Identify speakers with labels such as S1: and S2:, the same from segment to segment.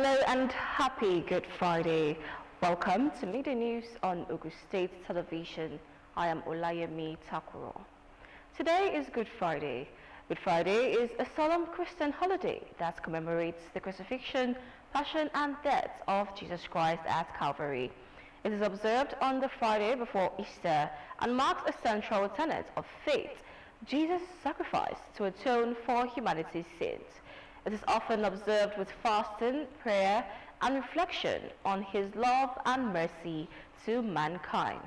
S1: Hello and happy Good Friday. Welcome to Media News on Ogun State Television. I am Olayemi Takuro. Today is Good Friday. Good Friday is a solemn Christian holiday that commemorates the crucifixion, passion and death of Jesus Christ at Calvary. It is observed on the Friday before Easter and marks a central tenet of faith, Jesus' sacrifice to atone for humanity's sins. It is often observed with fasting, prayer, and reflection on his love and mercy to mankind.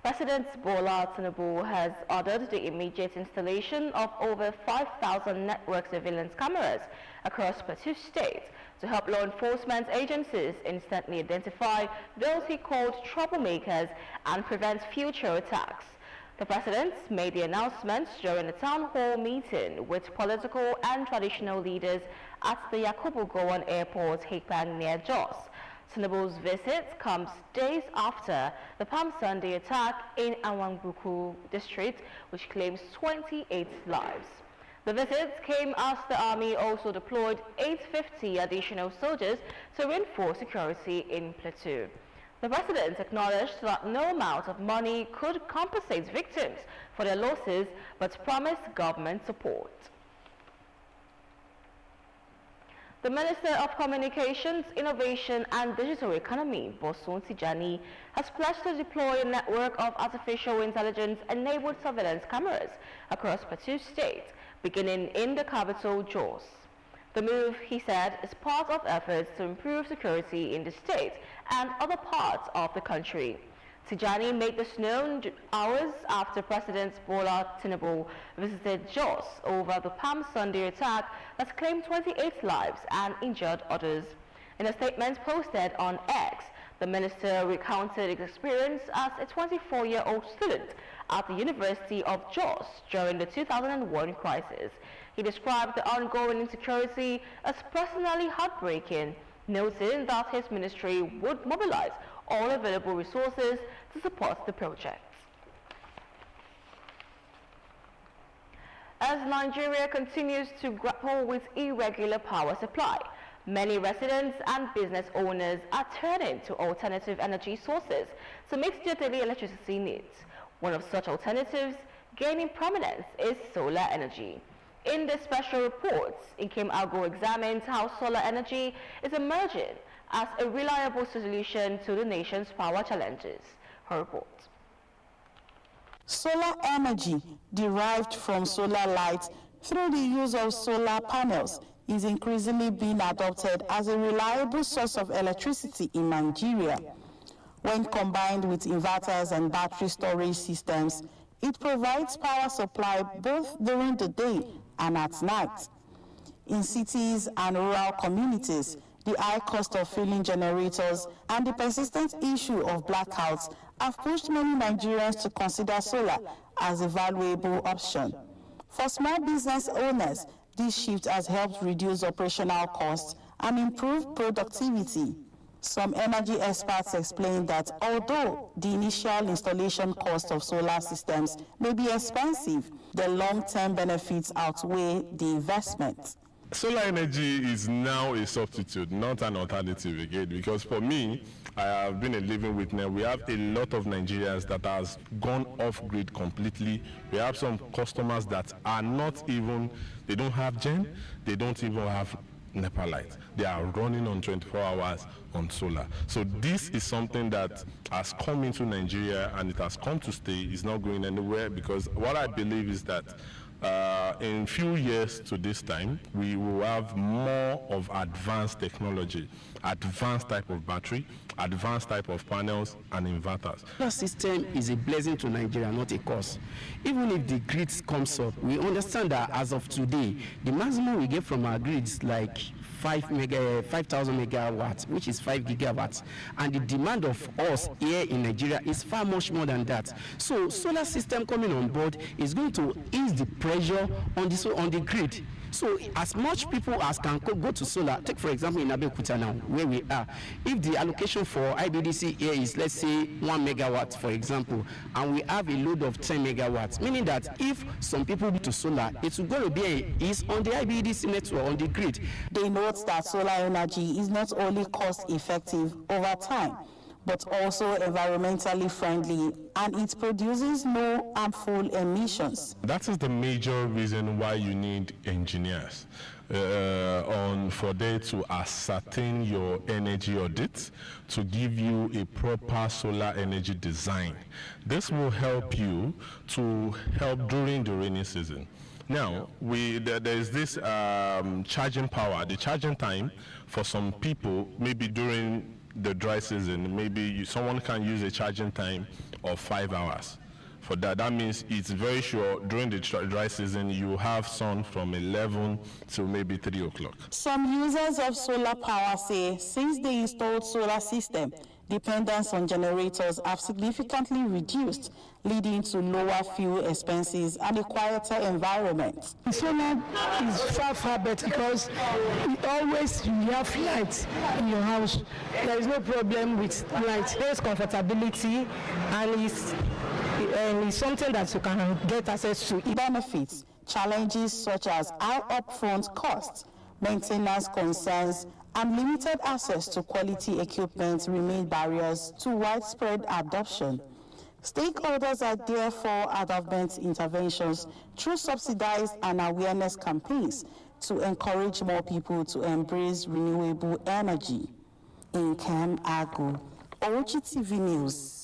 S1: President Bola Tinubu has ordered the immediate installation of over 5,000 network surveillance cameras across Plateau State to help law enforcement agencies instantly identify those he called troublemakers and prevent future attacks. The President made the announcement during a town hall meeting with political and traditional leaders at the Yakubu Gowon Airport, Hekpan near Jos. Tinubu's visit comes days after the Palm Sunday attack in Anwangbuku district, which claims 28 lives. The visit came as the army also deployed 850 additional soldiers to reinforce security in Plateau. The President acknowledged that no amount of money could compensate victims for their losses, but promised government support. The Minister of Communications, Innovation and Digital Economy, Bosun Tijani, has pledged to deploy a network of artificial intelligence-enabled surveillance cameras across Plateau State, beginning in the capital, Jos. The move, he said, is part of efforts to improve security in the state and other parts of the country. Tijani made this known hours after President Bola Tinubu visited Jos over the Palm Sunday attack that claimed 28 lives and injured others. In a statement posted on X, the minister recounted his experience as a 24-year-old student at the University of Jos during the 2001 crisis. He described the ongoing insecurity as personally heartbreaking, noting that his ministry would mobilize all available resources to support the project. As Nigeria continues to grapple with irregular power supply, many residents and business owners are turning to alternative energy sources to meet their daily electricity needs. One of such alternatives gaining prominence is solar energy. In this special report, Nkem Ago examines how solar energy is emerging as a reliable solution to the nation's power challenges. Her report.
S2: Solar energy derived from solar light through the use of solar panels is increasingly being adopted as a reliable source of electricity in Nigeria. When combined with inverters and battery storage systems, it provides power supply both during the day and at night. In cities and rural communities, the high cost of filling generators and the persistent issue of blackouts have pushed many Nigerians to consider solar as a valuable option. For small business owners, this shift has helped reduce operational costs and improve productivity. Some energy experts explain that although the initial installation cost of solar systems may be expensive, the long-term benefits outweigh the investment.
S3: Solar energy is now a substitute, not an alternative again, because for me, I have been a living witness. We have a lot of Nigerians that has gone off-grid completely. We have some customers that are not even, they don't have gen, they don't even have NEPA light. They are running on 24 hours on solar. So this is something that has come into Nigeria and it has come to stay. It's not going anywhere, because what I believe is that in few years to this time, we will have more of advanced technology, advanced type of battery, advanced type of panels and inverters.
S4: The system is a blessing to Nigeria, not a curse. Even if the grids comes up, we understand that as of today, the maximum we get from our grids like 5,000 megawatts, which is 5 gigawatts, and the demand of us here in Nigeria is far much more than that. So solar system coming on board is going to ease the pressure on the grid. So as much people as can go to solar, take for example in Abeokuta now, where we are, if the allocation for IBDC here is, let's say, 1 megawatt, for example, and we have a load of 10 megawatts, meaning that if some people go to solar, it's going to be a ease on the IBDC network, on the grid.
S2: They note that solar energy is not only cost-effective over time, but also environmentally friendly, and it produces no harmful emissions.
S3: That is the major reason why you need engineers for them to ascertain your energy audit, to give you a proper solar energy design. This will help you to help during the rainy season. Now, there is this charging power, the charging time for some people, maybe during the dry season, maybe someone can use a charging time of 5 hours. For that, that means it's very sure during the dry season you have sun from 11 to maybe 3 o'clock.
S2: Some users of solar power say since they installed solar system, dependence on generators have significantly reduced, leading to lower fuel expenses and a quieter environment.
S5: Solar is far better because you have light in your house. There is no problem with light. There is comfortability, and it's something that you can get access to.
S2: Benefits, challenges such as high upfront costs, maintenance concerns, and limited access to quality equipment remain barriers to widespread adoption. Stakeholders are therefore at government interventions through subsidized and awareness campaigns to encourage more people to embrace renewable energy. In Cam Agu, OGTV News.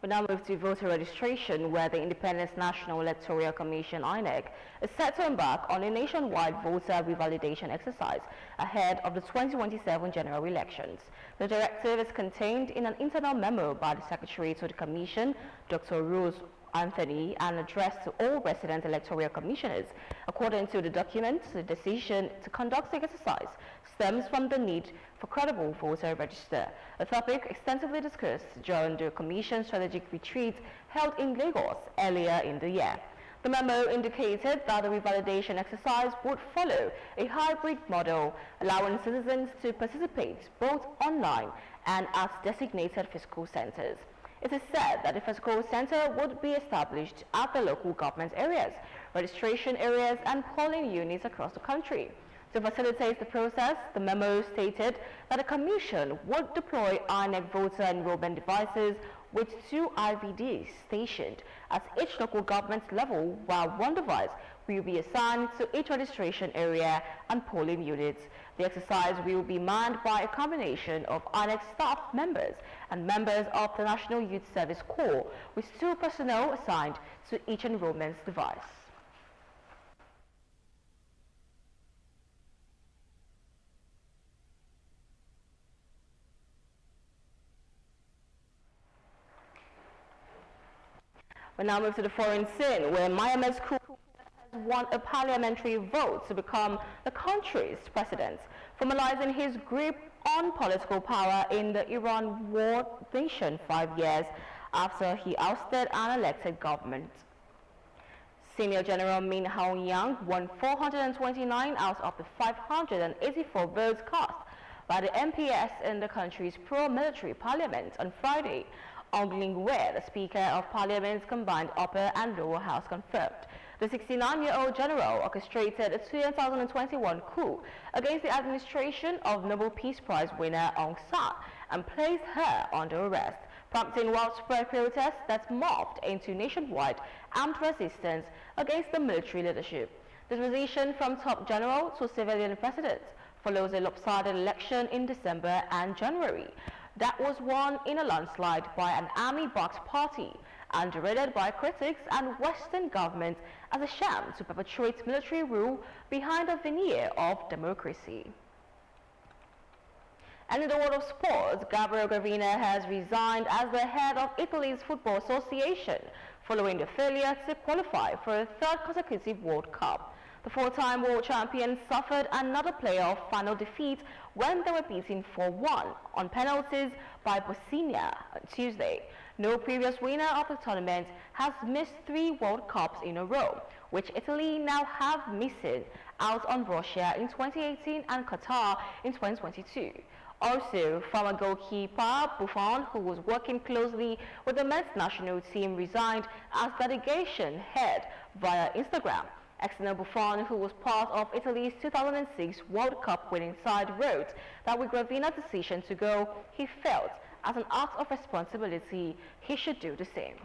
S1: We now move to voter registration, where the Independent National Electoral Commission, INEC, is set to embark on a nationwide voter revalidation exercise ahead of the 2027 general elections. The directive is contained in an internal memo by the Secretary to the Commission, Dr. Rose Anthony, and addressed to all resident electoral commissioners. According to the document, the decision to conduct the exercise stems from the need for credible voter register, a topic extensively discussed during the Commission's strategic retreat held in Lagos earlier in the year. The memo indicated that the revalidation exercise would follow a hybrid model, allowing citizens to participate both online and at designated physical centers. It is said that a physical center would be established at the local government areas, registration areas, and polling units across the country. To facilitate the process, the memo stated that the Commission would deploy INEC voter enrollment devices with 2 IVDs stationed at each local government level, while one device will be assigned to each registration area and polling units. The exercise will be manned by a combination of INEC staff members and members of the National Youth Service Corps, with 2 personnel assigned to each enrollment device. We now move to the foreign scene, where Myanmar's coup has won a parliamentary vote to become the country's president, formalizing his grip on political power in the Iran war nation 5 years after he ousted an elected government. Senior General Min Aung Hlaing won 429 out of the 584 votes cast by the MPS in the country's pro-military parliament on Friday. Aung Hlaing, the Speaker of Parliament's combined upper and lower house, confirmed. The 69-year-old general orchestrated a 2021 coup against the administration of Nobel Peace Prize winner Aung San and placed her under arrest, prompting widespread protests that morphed into nationwide armed resistance against the military leadership. The transition from top general to civilian president follows a lopsided election in December and January that was won in a landslide by an army-backed party and derided by critics and Western governments as a sham to perpetuate military rule behind a veneer of democracy. And in the world of sports, Gabriel Gravina has resigned as the head of Italy's Football Association following the failure to qualify for a 3rd consecutive World Cup. The The four-time world champions suffered another playoff final defeat when they were beaten 4-1 on penalties by Bosnia on Tuesday. No previous winner of the tournament has missed 3 World Cups in a row, which Italy now have missing out on Russia in 2018 and Qatar in 2022. Also, former goalkeeper Buffon, who was working closely with the men's national team, resigned as delegation head via Instagram. Ex-National Buffon, who was part of Italy's 2006 World Cup winning side, wrote that with Gravina's decision to go, he felt as an act of responsibility he should do the same.